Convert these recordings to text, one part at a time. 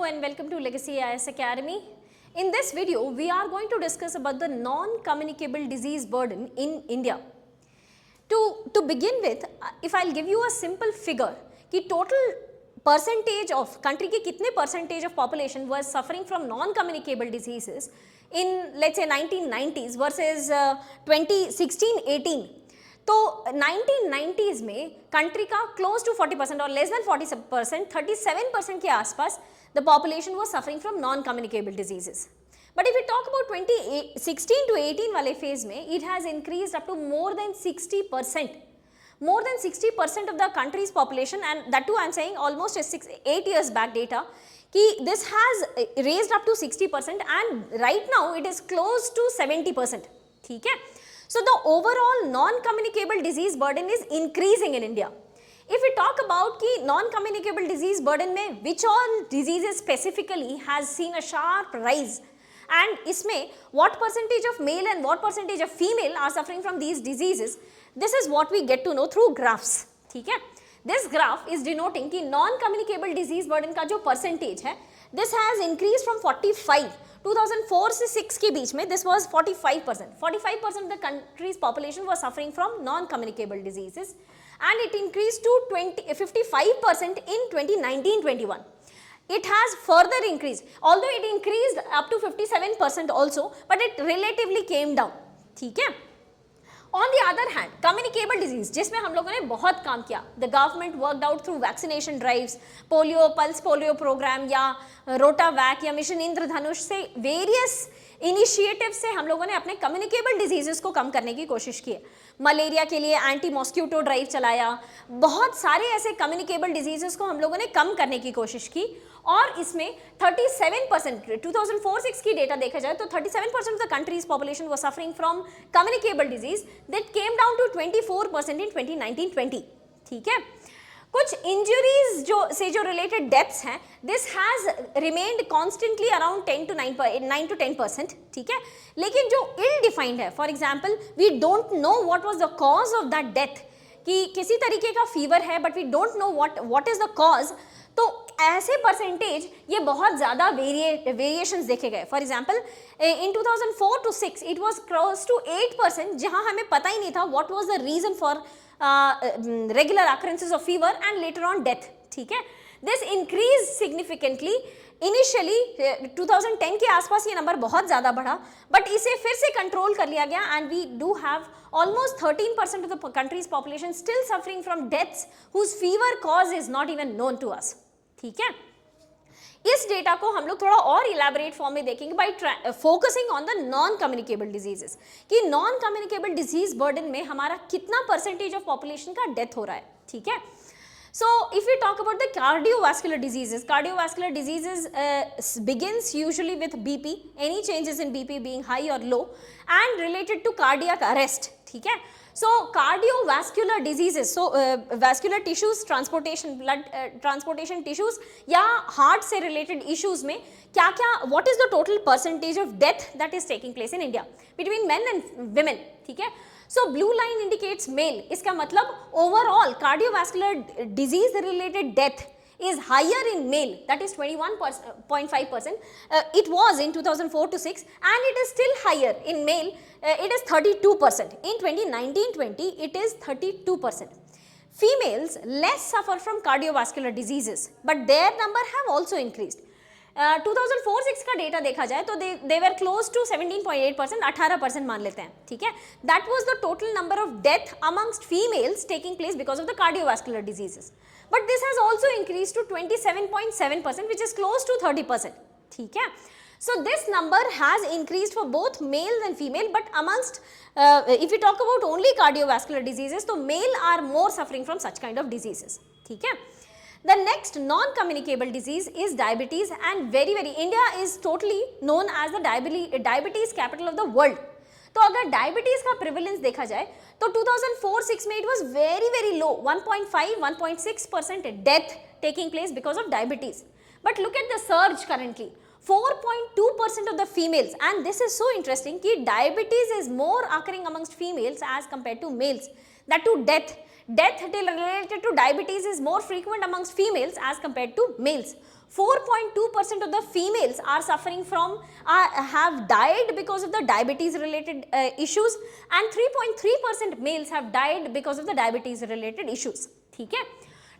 and welcome to Legacy IS Academy. In this video, we are going to discuss about the non-communicable disease burden in India. To begin with, if I'll give you a simple figure, कि total percentage of country के कितने percentage of population was suffering from non-communicable diseases in let's say 1990s versus 2016-18. तो 1990s में country का close to 40% और less than 40%, 37% के आसपास the population was suffering from non communicable diseases. But if you talk about 2016 to 18 वाले phase में it has increased up to more than 60%. More than 60% of the country's population, and that too I am saying almost 8 years back data, कि this has raised up to 60% and right now it is close to 70%. ठीक है. So the overall non-communicable disease burden is increasing in India. If we talk about कि non-communicable disease burden में which all diseases specifically has seen a sharp rise, and इसमें what percentage of male and what percentage of female are suffering from these diseases, this is what we get to know through graphs. ठीक है. This graph is denoting कि non-communicable disease burden का जो percentage है, this has increased from 45. 2004 से 6 के बीच में this was 45%. 45% of the country's population was suffering from non-communicable diseases, and it increased to 55% in 2019-21. It has further increased, although it increased up to 57% also, but it relatively came down. ठीक है. On the other hand, communicable disease जिसमें हम लोगों ने बहुत काम किया, the government worked out through vaccination drives, polio, pulse polio program या रोटावैक या मिशन इंद्रधनुष से various इनिशिएटिव से हम लोगों ने अपने कम्युनिकेबल डिजीजेस को कम करने की कोशिश की है. मलेरिया के लिए एंटी मॉस्किटो ड्राइव चलाया, बहुत सारे ऐसे कम्युनिकेबल डिजीजेस को हम लोगों ने कम करने की कोशिश की, और इसमें 37% 2004-06 की डेटा देखा जाए तो 37% of the country's population was suffering from communicable disease, that came down to 24% in 2019-20. ठीक है. कुछ इंजरीज जो रिलेटेड डेथ्स हैं, this has remained constantly around 9 to 10%. ठीक है. लेकिन जो इल डिफाइंड है, for example we don't know what was the cause of that death, कि किसी तरीके का फीवर है but we don't know what is the cause, तो ऐसे परसेंटेज ये बहुत ज़्यादा वेरिएशंस देखे गए. For example in 2004 to 6 it was close to 8%, जहाँ हमें पता ही नहीं था what was the reason for regular occurrences of fever and later on death. ठीक है. This increased significantly. Initially 2010 के आसपास ये नंबर बहुत ज़्यादा बढ़ा, बट इसे फिर से कंट्रोल कर लिया गया, and we do have almost 13% of the country's population still suffering from deaths whose fever cause is not even known to us. ठीक है. इस डेटा को हम लोग थोड़ा और इलैबोरेट फॉर्म में देखेंगे bye focusing on the non communicable diseases, कि नॉन कम्युनिकेबल डिजीज बर्डन में हमारा कितना परसेंटेज ऑफ पॉपुलेशन का डेथ हो रहा है. ठीक है. So if we talk about the cardiovascular diseases begins usually with BP, any changes in BP being high or low, and related to cardiac arrest. ठीक है. So cardiovascular diseases, so vascular tissues, blood transportation tissues या heart से related issues में क्या क्या, what is the total percentage of death that is taking place in India between men and women. ठीक है. So blue line indicates male. इसका मतलब overall cardiovascular disease related death is higher in male, that is 21.5%. It was in 2004 to 6, and it is still higher in male. It is 32%. In 2019-20, it is 32%. Females less suffer from cardiovascular diseases, but their number have also increased. 2004-06 का data देखा जाए तो they were close to 17.8%, 18% मान लेते हैं. ठीक है. That was the total number of death amongst females taking place because of the cardiovascular diseases. But this has also increased to 27.7%, which is close to 30%. ठीक है. So this number has increased for both male and female, but amongst if we talk about only cardiovascular diseases, तो male are more suffering from such kind of diseases. ठीक है. The next non-communicable disease is diabetes, and very India is totally known as the diabetes capital of the world. तो अगर diabetes का prevalence देखा जाए तो 2004-06 में it was very low, 1.5-1.6% death taking place because of diabetes. But look at the surge currently, 4.2% of the females, and this is so interesting कि diabetes is more occurring amongst females as compared to males. That too death related to diabetes is more frequent amongst females as compared to males. 4.2% of the females are suffering from have died because of the diabetes related issues, and 3.3% males have died because of the diabetes related issues. ठीक है.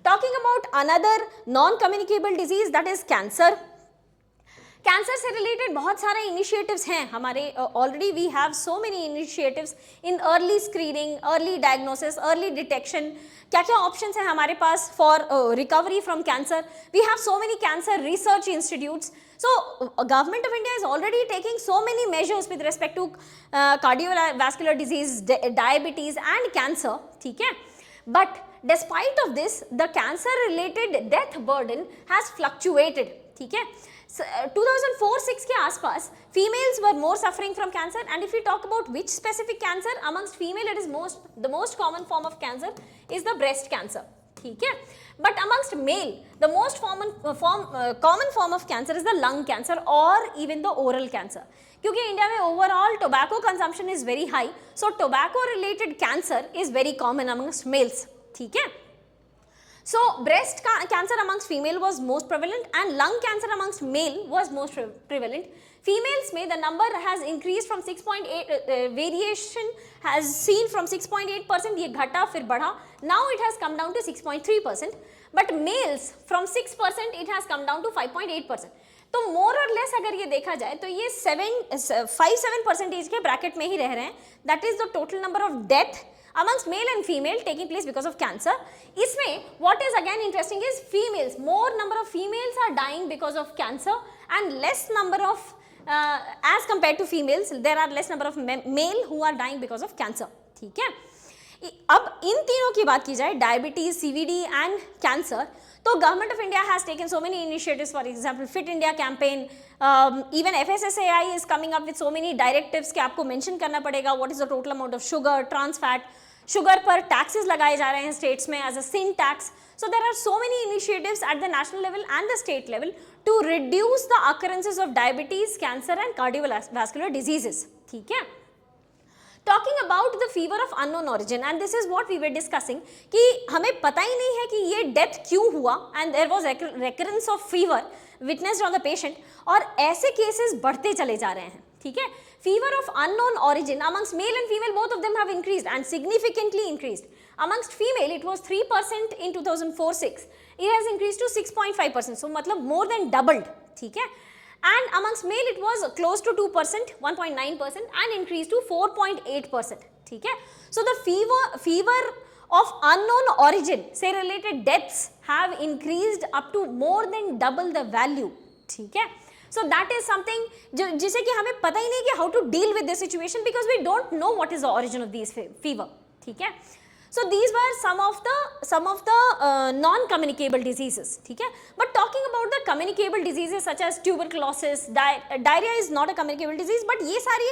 Talking about another non communicable disease, that is cancer. Cancer से related बहुत सारे initiatives हैं हमारे. Already we have so many initiatives in early screening, early diagnosis, early detection. क्या क्या options हैं हमारे पास for recovery from cancer? We have so many cancer research institutes. So government of India is already taking so many measures with respect to cardiovascular disease, diabetes and cancer. ठीक है. But despite of this, the cancer related death burden has fluctuated. ठीक है. 2004-06 के आसपास females were more suffering from cancer, and if we talk about which specific cancer amongst female, it is the most common form of cancer is the breast cancer. ठीक है. But amongst male, the most common form of cancer is the lung cancer or even the oral cancer. क्योंकि India में overall tobacco consumption is very high, so tobacco related cancer is very common amongst males. ठीक है. So breast cancer amongst female was most prevalent and lung cancer amongst male was most prevalent. Females में the number has increased from 6.8 variation has seen from 6.8%, ये घटा फिर बढ़ा. Now it has come down to 6.3%. But males from 6% it has come down to 5.8%. तो more or less अगर ये देखा जाए तो ये 5-7% के ब्रैकेट में ही रह रहे हैं. That is the total number of death amongst male and female taking place because of cancer. इसमें what is again interesting is females. More number of females are dying because of cancer and less number of as compared to females, there are less number of male who are dying because of cancer. ठीक है. अब इन तीनों की बात की जाए, diabetes, CVD and cancer, तो government of India has taken so many initiatives. For example fit India campaign, even FSSAI is coming up with so many directives कि आपको मेंशन करना पड़ेगा what is the total amount of sugar, trans fat. Sugar पर taxes लगाए जा रहे हैं states में as a sin tax. So there are so many initiatives at the national level and the state level to reduce the occurrences of diabetes, cancer and cardiovascular diseases. ठीक है. Talking about the fever of unknown origin, and this is what we were discussing कि हमें पता ही नहीं है कि ये डेथ क्यों हुआ, and there was recurrence of fever witnessed on the patient, और ऐसे केसेस बढ़ते चले जा रहे हैं. ठीक है. Fever of unknown origin amongst male and female, both of them have increased and significantly increased. Amongst female it was 3% in 2004-06, it has increased to 6.5%, so मतलब more than doubled. ठीक है. And amongst male it was close to 2%, 1.9%, and increased to 4.8%. ठीक है. So the fever of unknown origin से related deaths have increased up to more than double the value. ठीक है. So that is something जिसे कि हमें पता ही नहीं कि how to deal with this situation because we don't know what is the origin of these fever. ठीक है. So these were some of the non-communicable diseases. ठीक है. But talking about the communicable diseases such as tuberculosis, diarrhea is not a communicable disease, but ये सारी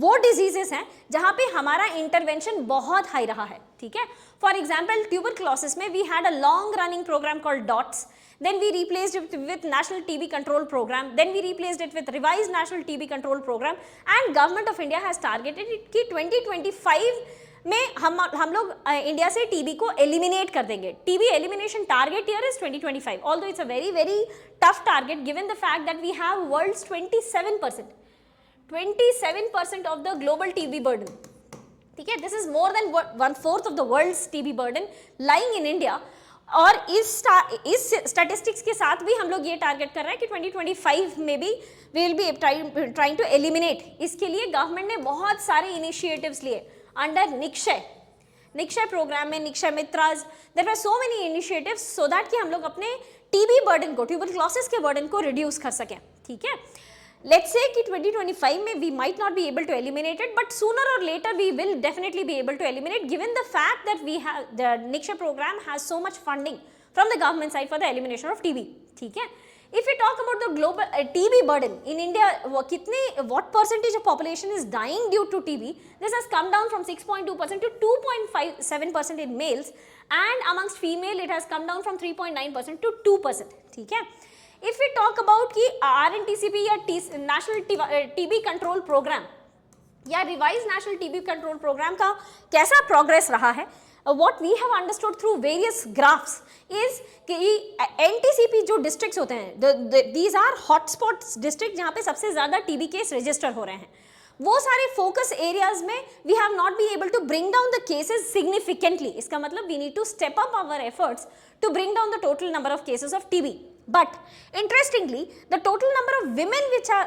वो diseases हैं जहाँ पे हमारा intervention बहुत high रहा है. ठीक है. For example, tuberculosis में we had a long-running program called DOTS. Then we replaced it with National TB Control Program. Then we replaced it with revised National TB Control Program. And Government of India has targeted it कि 2025 में हम लोग India से TB को eliminate कर देंगे. TB elimination target year is 2025. Although it's a very very tough target given the fact that we have world's 27% of the global TB burden. ठीक है. This is more than 1/4 of the world's TB burden lying in India. और इस statistics के साथ भी हम लोग ये टारगेट कर रहे हैं कि 2025 में भी we will be trying to eliminate. इसके लिए गवर्नमेंट ने बहुत सारे इनिशिएटिव्स लिए अंडर निक्षय प्रोग्राम में, Nikshay Mitras. There are so many initiatives so that कि हम लोग अपने टीबी बर्डन को, ट्यूबरक्लोसिस के बर्डन को रिड्यूस कर सकें. ठीक है. लेट्स से कि 2025 में we might not be able to eliminate it, but sooner or later we will definitely be able to eliminate given the fact that we have the Nikshay programme has so much funding from the government side for the elimination of TB. ठीक है. If we talk about the global TB burden in India, what percentage of population is dying due to TB? This has come down from 6.2% to 2.57% in males, and amongst female it has come down from 3.9% to 2%. ठीक है. If we talk about कि RNTCP या National TB Control Program या revise national TB control programme का कैसा progress रहा है, what we have understood through various graphs is कि NTCP जो districts होते हैं, these are hotspots district जहाँ पे सबसे ज़्यादा TB केस register हो रहे हैं, वो सारे फोकस एरियाज में we have not be able to bring down the cases significantly. इसका मतलब we need to step up our efforts to bring down the total number of cases of TB. But interestingly, the total number of women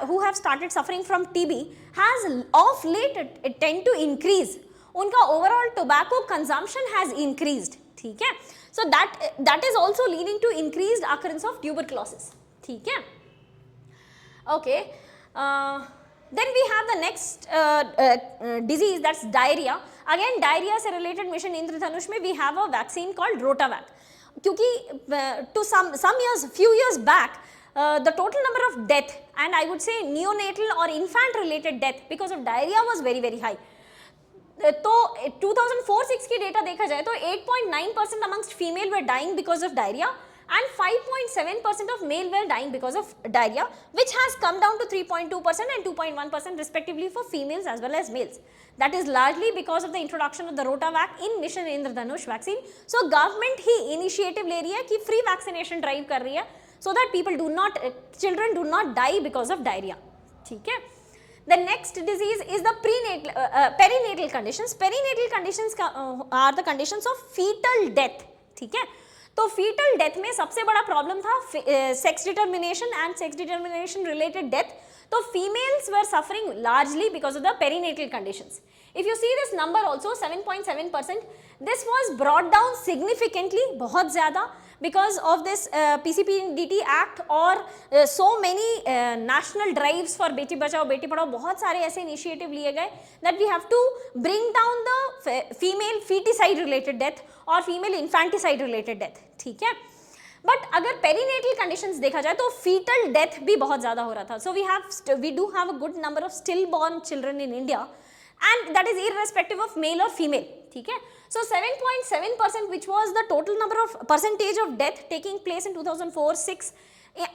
who have started suffering from TB has of late tend to increase. उनका overall tobacco consumption has increased. ठीक है? So that is also leading to increased occurrence of tuberculosis. ठीक है? Okay. Then we have the next disease, that's diarrhea. Again, diarrhea से related mission इंद्रधनुष में we have a vaccine called Rotavac. क्योंकि to few years back, the total number of death, and I would say neonatal or infant related death because of diarrhea was very very high. तो 2004-06 की data देखा जाए तो 8.9% amongst female were dying because of diarrhea and 5.7% of male were dying because of diarrhea, which has come down to 3.2% and 2.1% respectively for females as well as males. That is largely because of the introduction of the Rotavac in Mission Indradhanush vaccine. So government he initiative ले रही है कि free vaccination drive कर रही है so that children do not die because of diarrhea. ठीक है? The next disease is the perinatal conditions. Perinatal conditions are the conditions of fetal death. ठीक है? तो fetal death में सबसे बड़ा problem था sex determination and sex determination related death. तो females were suffering largely because of the perinatal conditions. If you see this number also 7.7%, this was brought down significantly, बहुत ज़्यादा, because of this PCPNDT Act और so many national drives for Beti Bachao Beti Padhao, बहुत सारे ऐसे initiative लिए गए that we have to bring down the female feticide related death और female infanticide related death. ठीक है? बट अगर पेरीनेटल कंडीशंस देखा जाए तो फीटल डेथ भी बहुत ज़्यादा हो रहा था. So we do have a good number of stillborn children in India and that is irrespective of male और फीमेल. ठीक है? सो 7.7% which was the total number of percentage of death taking place in 2004-06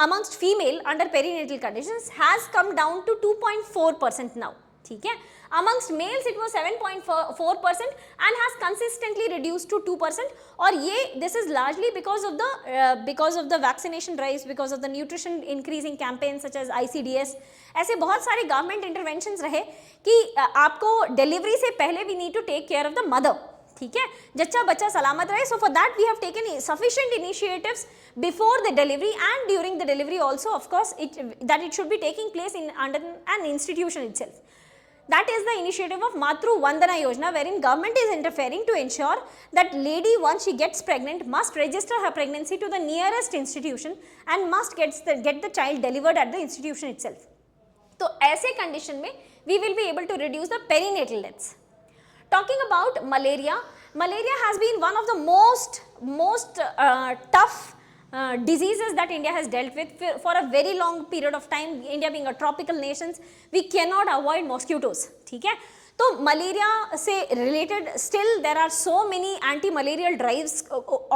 amongst female under perinatal conditions has come down to 2.4% now. ठीक है? Amongst males it was 7.4% and has consistently reduced to 2%. और ये this is largely because of the vaccination drives, because of the nutrition increasing campaigns such as ICDS. ऐसे बहुत सारे government interventions रहे कि आपको delivery से पहले we need to take care of the mother. ठीक है? जच्चा बच्चा सलामत रहे. So for that we have taken sufficient initiatives before the delivery and during the delivery also, of course, that it should be taking place under an institution itself. That is the initiative of Matru Vandana Yojana, wherein government is interfering to ensure that lady once she gets pregnant must register her pregnancy to the nearest institution and must get the child delivered at the institution itself. तो ऐसे condition में we will be able to reduce the perinatal deaths. Talking about malaria, malaria has been one of the most tough diseases that India has dealt with for a very long period of time. India being a tropical nation, we cannot avoid mosquitoes. ठीक है? तो malaria से related still there are so many anti-malarial drives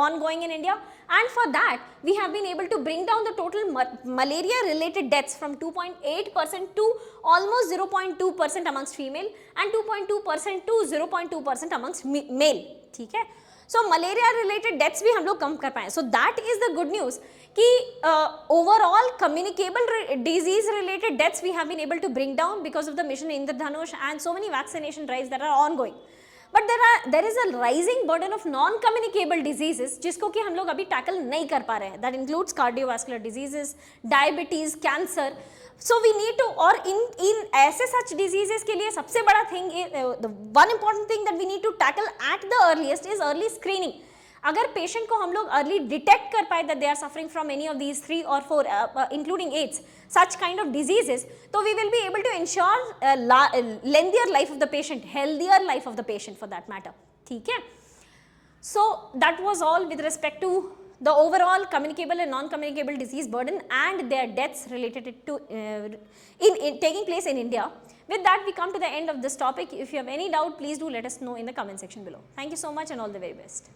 ongoing in India, and for that we have been able to bring down the total malaria related deaths from 2.8% to almost 0.2% amongst female and 2.2% to 0.2% amongst male. ठीक है? So malaria related deaths भी हम लोग कम कर पाए. So that is the good news कि overall communicable disease related deaths we have been able to bring down because of the mission Indradhanush and so many vaccination drives that are ongoing. But there is a rising burden of non-communicable diseases जिसको कि हम लोग अभी tackle नहीं कर पा रहे हैं. That includes cardiovascular diseases, diabetes, cancer. So we need to, और in ऐसे such diseases के लिए सबसे बड़ा thing, the one important thing that we need to tackle at the earliest is early screening. अगर patient को हम लोग early detect कर पाए that they are suffering from any of these 3 or 4 including AIDS, such kind of diseases, so we will be able to ensure lengthier life of the patient, healthier life of the patient for that matter. ठीक है? So that was all with respect to the overall communicable and non-communicable disease burden and their deaths related to taking place in India. With that, we come to the end of this topic. If you have any doubt, please do let us know in the comment section below. Thank you so much and all the very best.